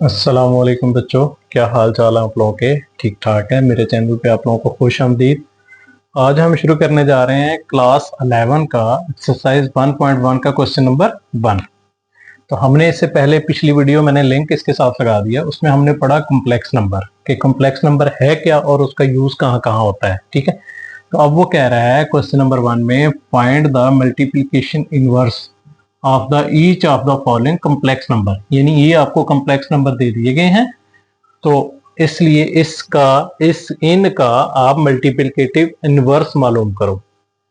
अस्सलाम वालेकुम बच्चों, क्या हाल चाल है आप लोगों के। ठीक ठाक है। मेरे चैनल पे आप लोगों को खुश आमदीद। आज हम शुरू करने जा रहे हैं क्लास 11 का एक्सरसाइज 1.1 का क्वेश्चन नंबर 1। तो हमने इससे पहले पिछली वीडियो मैंने लिंक इसके साथ लगा दिया, उसमें हमने पढ़ा कॉम्प्लेक्स नंबर कि कॉम्प्लेक्स नंबर है क्या और उसका यूज कहाँ कहाँ होता है। ठीक है, तो अब वो कह रहा है क्वेश्चन नंबर 1 में find the multiplication inverse of the each of the following complex number, यानी ये आपको कॉम्प्लेक्स नंबर दे दिए गए हैं, तो इसलिए इनका आप मल्टीप्लिकेटिव इनवर्स मालूम करो।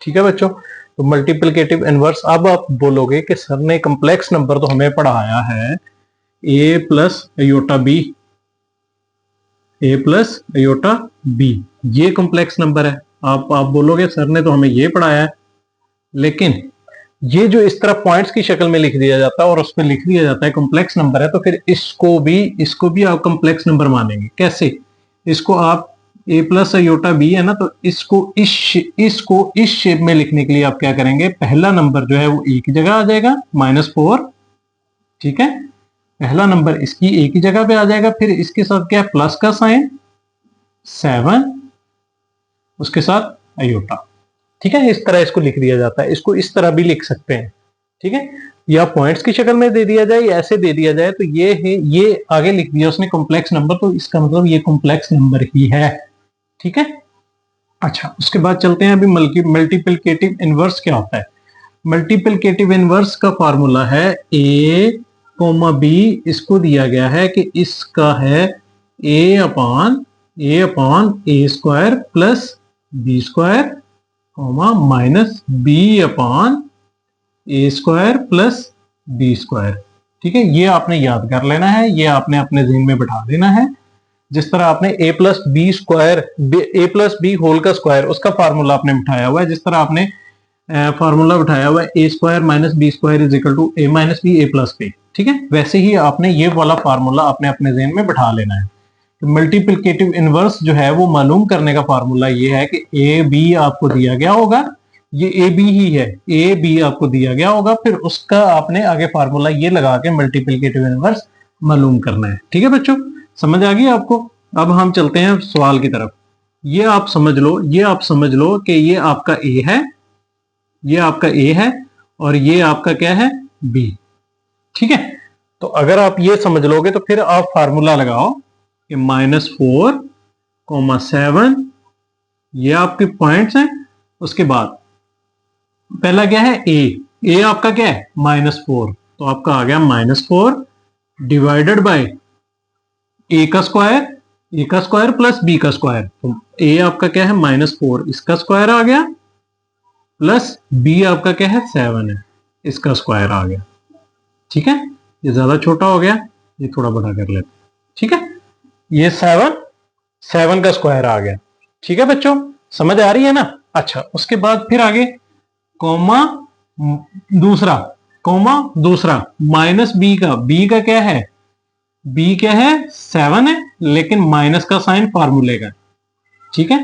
ठीक है बच्चों, तो मल्टीप्लिकेटिव इनवर्स अब आप बोलोगे कि सर ने कॉम्प्लेक्स नंबर तो हमें पढ़ाया है ए plus iota B, A plus iota B, ये कॉम्प्लेक्स नंबर है। आप बोलोगे सर ने तो हमें ये पढ़ाया है, लेकिन ये जो इस तरह पॉइंट्स की शक्ल में लिख दिया जाता है और उस पर लिख दिया जाता है कॉम्प्लेक्स नंबर है, तो फिर इसको भी आप कॉम्प्लेक्स नंबर मानेंगे। कैसे? इसको आप ए प्लस अयोटा बी है ना, तो इसको इस शेप में लिखने के लिए आप क्या करेंगे, पहला नंबर जो है वो ए की जगह आ जाएगा -4। ठीक है, पहला नंबर इसकी ए की जगह पे आ जाएगा, फिर इसके साथ क्या है, प्लस का साइन 7, उसके साथ अयोटा। ठीक है, इस तरह इसको लिख दिया जाता है। इसको इस तरह भी लिख सकते हैं। ठीक है, या पॉइंट्स की शक्ल में दे दिया जाए या ऐसे दे दिया जाए, तो ये है, ये आगे लिख दिया उसने कॉम्प्लेक्स नंबर, तो इसका मतलब ये कॉम्प्लेक्स नंबर ही है। ठीक है, अच्छा उसके बाद चलते हैं अभी मल्टीप्लिकेटिव इनवर्स क्या होता है। मल्टीप्लिकेटिव इनवर्स का फॉर्मूला है ए कोमा बी, इसको दिया गया है कि इसका है A upon A square plus B square minus B upon A square plus B square. ठीक है, ये आपने याद कर लेना है, ये आपने अपने ज़हन में बैठा देना है। जिस तरह आपने ए प्लस बी होल का स्क्वायर, उसका फार्मूला आपने बिठाया हुआ है, जिस तरह आपने फार्मूला बिठाया हुआ है A square minus B square is equal to A minus B A plus B. ठीक है, वैसे ही आपने ये वाला फार्मूला आपने अपने ज़हन में बिठा लेना है। तो मल्टीप्लिकेटिव इनवर्स जो है वो मालूम करने का फार्मूला ये है कि ए बी आपको दिया गया होगा, ये ए बी ही है, ए बी आपको दिया गया होगा, फिर उसका आपने आगे फार्मूला ये लगा के मल्टीप्लिकेटिव इनवर्स मालूम करना है। ठीक है बच्चों, समझ आ गई आपको। अब हम चलते हैं सवाल की तरफ। ये आप समझ लो कि ये आपका ए है, ये आपका ए है और ये आपका क्या है, बी। ठीक है, तो अगर आप ये समझ लोगे तो फिर आप फार्मूला लगाओ कि -4, 7 ये आपके पॉइंट्स हैं। उसके बाद पहला क्या है, ए आपका क्या है -4, तो आपका आ गया -4 डिवाइडेड बाय ए का स्क्वायर प्लस बी का स्क्वायर। तो ए आपका क्या है -4, इसका स्क्वायर आ गया, प्लस बी आपका क्या है 7 है, इसका स्क्वायर आ गया। ठीक है, ये ज्यादा छोटा हो गया, ये थोड़ा बड़ा कर लेते। ठीक है, ये 7 का स्क्वायर आ गया। ठीक है बच्चों, समझ आ रही है ना। अच्छा उसके बाद फिर आगे कोमा दूसरा माइनस बी का क्या है, बी क्या है 7 है, लेकिन माइनस का साइन फार्मूले का। ठीक है,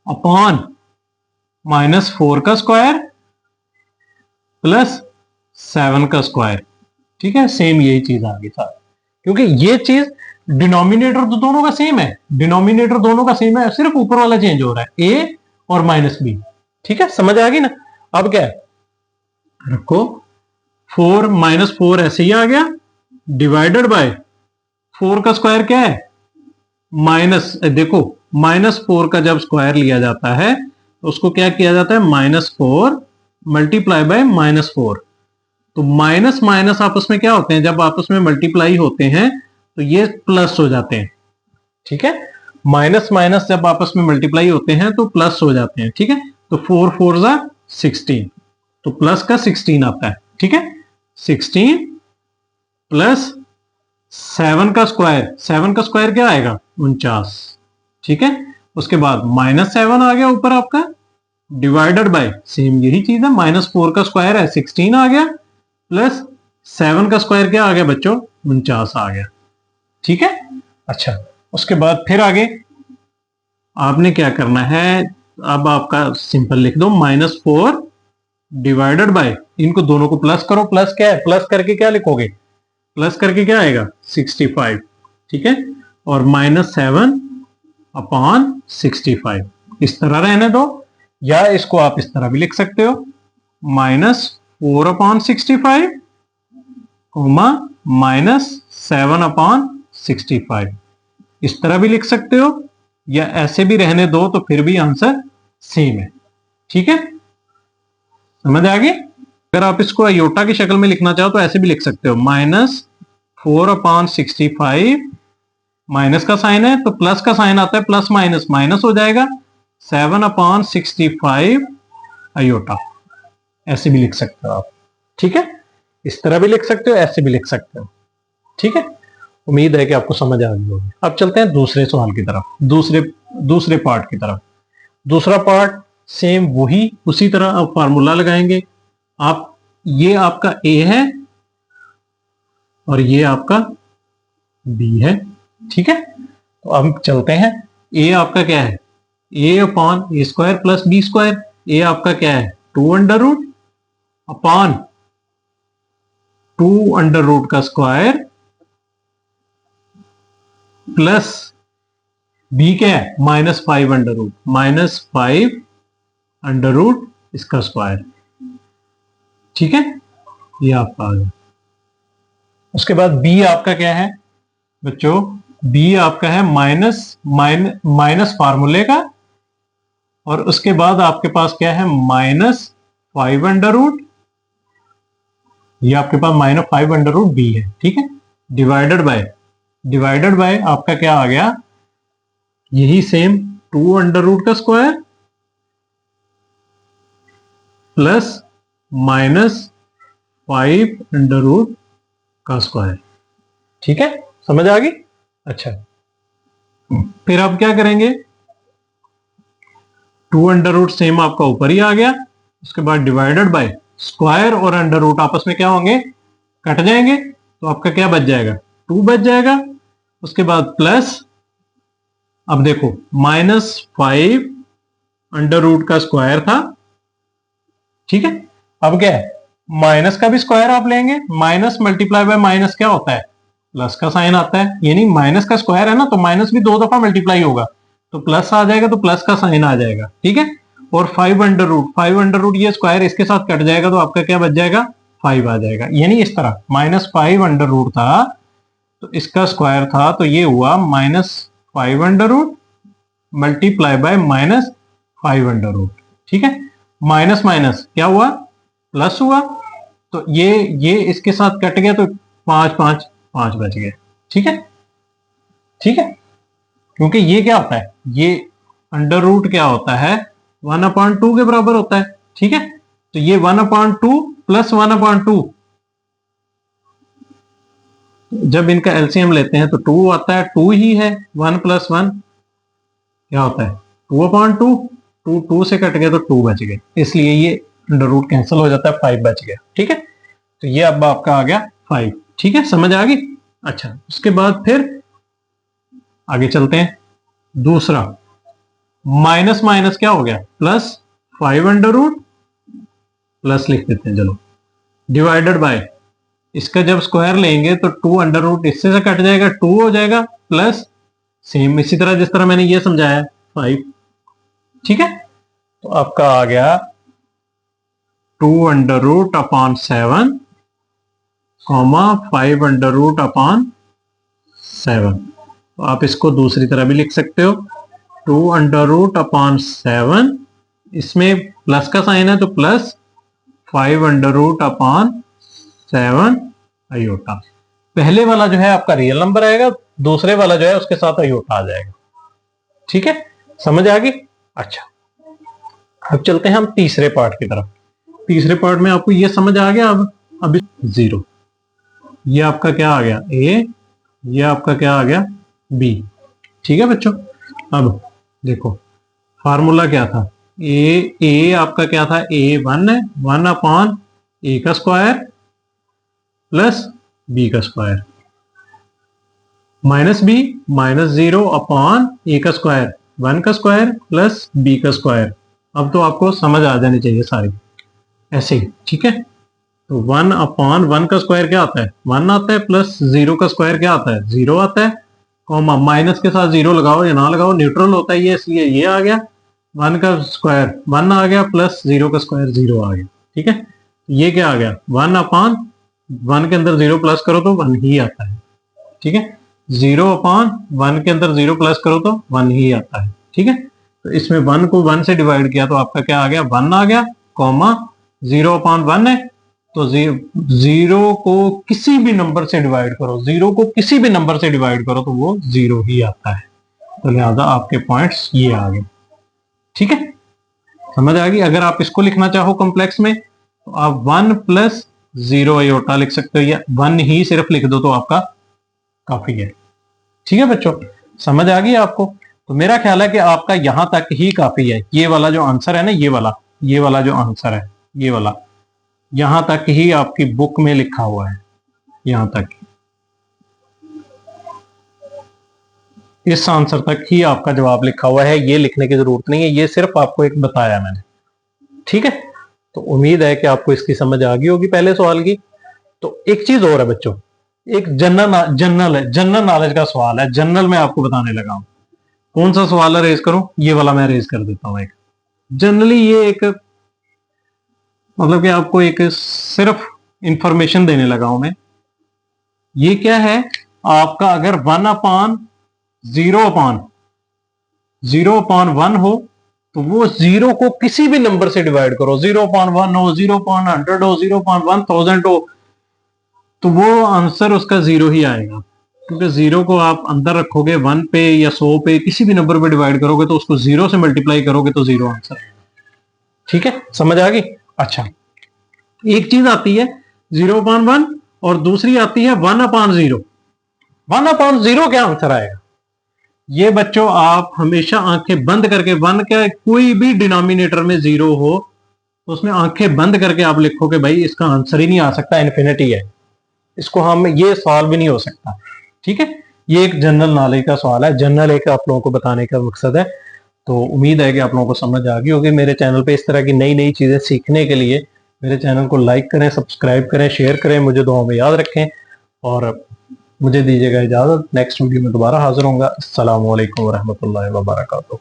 अपॉन -4 का स्क्वायर प्लस 7 का स्क्वायर। ठीक है, सेम यही चीज आ गई सारी, क्योंकि ये चीज डिनोमिनेटर तो दोनों का सेम है, सिर्फ ऊपर वाला चेंज हो रहा है, ए और माइनस बी। ठीक है, समझ आ गई ना। अब क्या है, रखो 4 -4 ऐसे ही आ गया, डिवाइडेड बाय 4 का स्क्वायर क्या है देखो -4 का जब स्क्वायर लिया जाता है तो उसको क्या किया जाता है, -4 मल्टीप्लाई बाय -4। तो माइनस माइनस आपस में क्या होते हैं, जब आपस में मल्टीप्लाई होते हैं तो ये प्लस हो जाते हैं। ठीक है, माइनस माइनस जब आपस में मल्टीप्लाई होते हैं तो प्लस हो जाते हैं। ठीक है, तो 4 4 जा 16, तो प्लस का 16 आता है। ठीक है, 16 प्लस 7 का स्क्वायर क्या आएगा 49। ठीक है, उसके बाद -7 आ गया ऊपर आपका, डिवाइडेड बाय सेम यही चीज है, -4 का स्क्वायर है 16 आ गया, प्लस 7 का स्क्वायर क्या आ गया बच्चों 49 आ गया। ठीक है, अच्छा उसके बाद फिर आगे आपने क्या करना है, अब आपका सिंपल लिख दो -4 डिवाइडेड बाय, इनको दोनों को प्लस करो, प्लस क्या है, प्लस करके क्या लिखोगे, प्लस करके क्या आएगा 65। ठीक है, और -7/65 इस तरह रहने दो, या इसको आप इस तरह भी लिख सकते हो, -4/65 -7/65 इस तरह भी लिख सकते हो, या ऐसे भी रहने दो तो फिर भी आंसर सेम है। ठीक है, समझ आ गई। अगर आप इसको आयोटा की शक्ल में लिखना चाहो तो ऐसे भी लिख सकते हो, -4/65 माइनस का साइन है तो प्लस का साइन आता है, प्लस माइनस माइनस हो जाएगा, 7/65 आयोटा, ऐसे भी लिख सकते हो आप। ठीक है, इस तरह भी लिख सकते हो, ऐसे भी लिख सकते हो। ठीक है, उम्मीद है कि आपको समझ आ गई होगी। अब चलते हैं दूसरे सवाल की तरफ, दूसरे पार्ट की तरफ। दूसरा पार्ट सेम वही, उसी तरह आप फार्मूला लगाएंगे। आप, ये आपका ए है और ये आपका बी है। ठीक है, तो अब चलते हैं, ए आपका क्या है, a/a² प्लस b²। ए आपका क्या है, 2√/2 का स्क्वायर प्लस बी क्या है, -5√, इसका स्क्वायर। ठीक है, ये आपका आ गया। उसके बाद बी आपका क्या है बच्चों, बी आपका है माइनस फार्मूले का, और उसके बाद आपके पास क्या है, -5√, ये आपके पास -5√b है। ठीक है, डिवाइडेड बाय आपका क्या आ गया, यही सेम 2√, का स्क्वायर प्लस -5√, का स्क्वायर। ठीक है, समझ आ गई। अच्छा, फिर आप क्या करेंगे, 2√, सेम आपका ऊपर ही आ गया। उसके बाद डिवाइडेड बाय स्क्वायर और √, आपस में क्या होंगे, कट जाएंगे, तो आपका क्या बच जाएगा, 2 बच जाएगा। उसके बाद प्लस, अब देखो -5√, का स्क्वायर था। ठीक है, अब क्या है, माइनस का भी स्क्वायर आप लेंगे, माइनस मल्टीप्लाई बाय माइनस क्या होता है, प्लस का साइन आता है, यानी माइनस का स्क्वायर है ना, तो माइनस भी 2 दफा मल्टीप्लाई होगा, तो प्लस आ जाएगा, तो प्लस का साइन आ जाएगा। ठीक है, और 5√, ये स्क्वायर इसके साथ कट जाएगा, तो आपका क्या बच जाएगा, 5 आ जाएगा। यानी इस तरह -5√, था तो इसका स्क्वायर था, तो ये हुआ -5√, मल्टीप्लाई बाय -5√। ठीक है, माइनस माइनस क्या हुआ, प्लस हुआ, तो ये इसके साथ कट गया, तो 5 बच गए। ठीक है, ठीक है, क्योंकि ये क्या होता है, ये √, क्या होता है, 1/2 के बराबर होता है। ठीक है, तो ये 1/2 प्लस 1/2, जब इनका एलसीएम लेते हैं तो 2 आता है, 2 ही है, 1 + 1 क्या होता है, 2/2, 2 से कट गया तो 2 बच गए, इसलिए ये √, कैंसिल हो जाता है, 5 बच गया। ठीक है, तो ये अब आपका आ गया 5। ठीक है, समझ आ गई। अच्छा, उसके बाद फिर आगे चलते हैं। दूसरा, माइनस माइनस क्या हो गया, +5√, प्लस लिख देते हैं, चलो, डिवाइडेड बाय, इसका जब स्क्वायर लेंगे तो 2√, इससे से कट जाएगा, 2 हो जाएगा, प्लस सेम इसी तरह जिस तरह मैंने ये समझाया 5। ठीक है, तो आपका आ गया 2√/7, 5√/7। तो आप इसको दूसरी तरह भी लिख सकते हो, 2√/7, इसमें प्लस का साइन है तो प्लस 5√/7 आयोटा। पहले वाला जो है आपका रियल नंबर आएगा, दूसरे वाला जो है उसके साथ आयोटा आ जाएगा। ठीक है, समझ आ गई। अच्छा, अब चलते हैं हम तीसरे पार्ट की तरफ। तीसरे पार्ट में आपको ये समझ आ गया, अब 0, ये आपका क्या आ गया, ए, ये आपका क्या आ गया, बी। ठीक है बच्चों, अब देखो फार्मूला क्या था, ए आपका क्या था, A1 है, 1/a का स्क्वायर प्लस बी का स्क्वायर, -b -0/a का स्क्वायर, 1 का स्क्वायर प्लस बी का स्क्वायर। अब तो आपको समझ आ जानी चाहिए सारी ऐसे ही। ठीक है, तो 1/1 का स्क्वायर क्या आता है, 1 आता है, प्लस 0 का स्क्वायर क्या आता है, 0 आता है, कॉमा माइनस के साथ 0 लगाओ या ना लगाओ, न्यूट्रल होता है ये, इसलिए ये आ गया। 1 का स्क्वायर 1 आ गया, प्लस 0 का स्क्वायर 0 आ गया। ठीक है, ये क्या आ गया 1/1 के अंदर 0 प्लस करो तो 1 ही आता है। ठीक है, 0/1 के अंदर 0 प्लस करो तो 1 ही आता है। ठीक है, तो इसमें 1 को 1 से डिवाइड किया तो आपका क्या आ गया 1 आ गया, कॉमा 0/1 है तो 0 को किसी भी नंबर से डिवाइड करो, 0 को किसी भी नंबर से डिवाइड करो तो वो 0 ही आता है। तो लिहाजा आपके पॉइंट्स ये आ गए। ठीक है, समझ आ गई। अगर आप इसको लिखना चाहो कॉम्प्लेक्स में तो आप 1 + 0 आयोटा लिख सकते हो, या 1 ही सिर्फ लिख दो तो आपका काफी है। ठीक है बच्चों, समझ आ गई आपको। तो मेरा ख्याल है कि आपका यहां तक ही काफी है। ये वाला जो आंसर है ना, ये वाला जो आंसर है, ये वाला यहां तक ही आपकी बुक में लिखा हुआ है, यहां तक, इस आंसर तक ही आपका जवाब लिखा हुआ है। ये लिखने की जरूरत नहीं है, ये सिर्फ आपको एक बताया मैंने। ठीक है, तो उम्मीद है कि आपको इसकी समझ आ गई होगी पहले सवाल की। तो एक चीज और है बच्चों, एक जनरल नॉलेज का सवाल है, जनरल में आपको बताने लगा हूं। कौन सा सवाल रेज करूं? ये वाला मैं रेज कर देता हूं। एक जनरली ये एक मतलब कि आपको एक सिर्फ इंफॉर्मेशन देने लगा हूं मैं। ये क्या है, आपका अगर 1/0/1 हो तो वो 0 को किसी भी नंबर से डिवाइड करो, 0/1 हो, 0/100 हो, 0/1000 हो, तो वो आंसर उसका 0 ही आएगा। क्योंकि 0 को आप अंदर रखोगे, 1 पे या 100 पे किसी भी नंबर पे डिवाइड करोगे तो उसको 0 से मल्टीप्लाई करोगे तो 0 आंसर। ठीक है, समझ आ गई। अच्छा, एक चीज आती है 0/1 और दूसरी आती है 1/0। 1/0 क्या आंसर आएगा? ये बच्चों आप हमेशा आंखें बंद करके, 1 का कोई भी डिनोमिनेटर में 0 हो तो उसमें आंखें बंद करके आप लिखो कि भाई इसका आंसर ही नहीं आ सकता, इन्फिनिटी है, इसको हम ये सवाल भी नहीं हो सकता। ठीक है, ये एक जनरल नॉलेज का सवाल है, जनरल एक आप लोगों को बताने का मकसद है। तो उम्मीद है कि आप लोगों को समझ आ गई होगी। मेरे चैनल पे इस तरह की नई नई चीजें सीखने के लिए मेरे चैनल को लाइक करें, सब्सक्राइब करें, शेयर करें, मुझे दुआओं में याद रखें और मुझे दीजिएगा इजाजत। नेक्स्ट वीडियो में दोबारा हाजिर होऊंगा। अस्सलाम वालेकुम रहमतुल्लाहि व बरकातुहू।